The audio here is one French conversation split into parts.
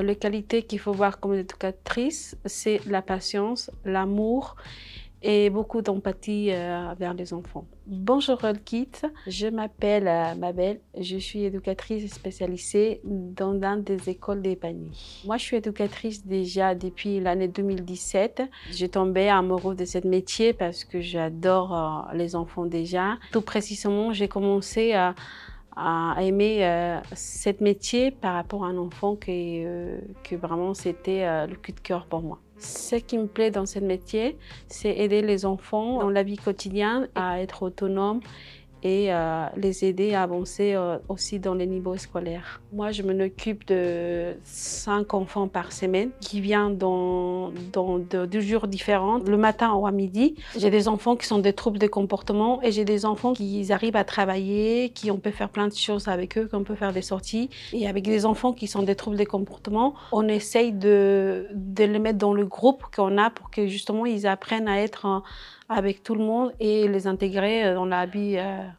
Les qualités qu'il faut voir comme éducatrice, c'est la patience, l'amour et beaucoup d'empathie vers les enfants. Bonjour Rolkit, je m'appelle Mabel, je suis éducatrice spécialisée dans l'une des écoles d'Epany. Moi, je suis éducatrice déjà depuis l'année 2017. J'ai tombé amoureuse de ce métier parce que j'adore les enfants déjà. Tout précisément, j'ai commencé à aimer ce métier par rapport à un enfant que vraiment c'était le coup de cœur pour moi. Ce qui me plaît dans ce métier, c'est aider les enfants dans la vie quotidienne à être autonomes et les aider à avancer aussi dans les niveaux scolaires. Moi, je m'occupe de 5 enfants par semaine qui viennent dans 2 jours différents, le matin ou à midi. J'ai des enfants qui sont des troubles de comportement et j'ai des enfants qui arrivent à travailler, on peut faire plein de choses avec eux, qu'on peut faire des sorties. Et avec des enfants qui sont des troubles de comportement, on essaye de les mettre dans le groupe qu'on a pour que justement ils apprennent à être avec tout le monde et les intégrer dans la vie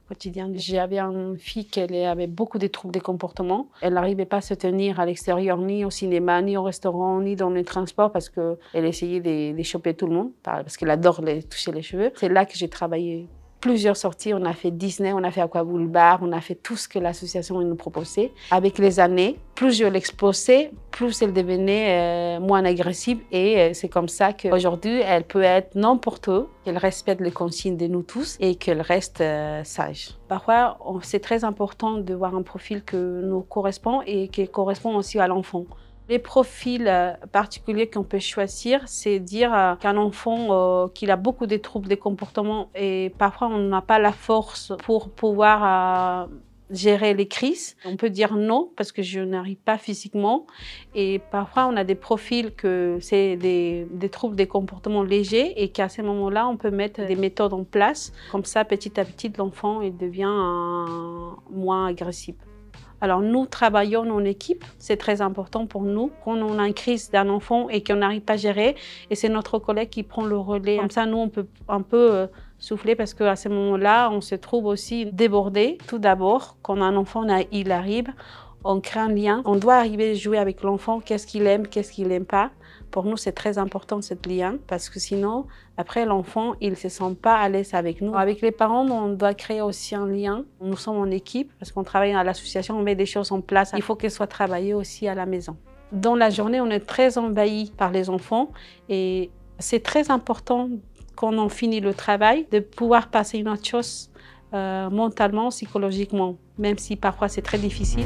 quotidienne. J'avais une fille qui avait beaucoup de troubles de comportement. Elle n'arrivait pas à se tenir à l'extérieur, ni au cinéma, ni au restaurant, ni dans les transports parce qu'elle essayait de choper tout le monde, parce qu'elle adore toucher les cheveux. C'est là que j'ai travaillé. Plusieurs sorties, on a fait Disney, on a fait Aquaboulevard, on a fait tout ce que l'association nous proposait. Avec les années, plus je l'exposais, plus elle devenait moins agressive et c'est comme ça qu'aujourd'hui, elle peut être n'importe où, qu'elle respecte les consignes de nous tous et qu'elle reste sage. Parfois, c'est très important de voir un profil qui nous correspond et qui correspond aussi à l'enfant. Les profils particuliers qu'on peut choisir, c'est dire qu'un enfant qui a beaucoup de troubles de comportement et parfois on n'a pas la force pour pouvoir gérer les crises. On peut dire non parce que je n'arrive pas physiquement et parfois on a des profils que c'est des troubles de comportement légers et qu'à ce moment-là on peut mettre des méthodes en place. Comme ça, petit à petit, l'enfant devient moins agressif. Alors nous travaillons en équipe, c'est très important pour nous. Quand on a une crise d'un enfant et qu'on n'arrive pas à gérer, et c'est notre collègue qui prend le relais. Comme ça, nous, on peut un peu souffler parce qu'à ce moment-là, on se trouve aussi débordé. Tout d'abord, quand un enfant il arrive, on crée un lien. On doit arriver à jouer avec l'enfant, qu'est-ce qu'il aime, qu'est-ce qu'il n'aime pas. Pour nous, c'est très important ce lien parce que sinon, après, l'enfant, il ne se sent pas à l'aise avec nous. Avec les parents, on doit créer aussi un lien. Nous sommes en équipe parce qu'on travaille à l'association, on met des choses en place. Il faut qu'elles soient travaillées aussi à la maison. Dans la journée, on est très envahi par les enfants et c'est très important quand on finit le travail de pouvoir passer une autre chose mentalement, psychologiquement, même si parfois c'est très difficile.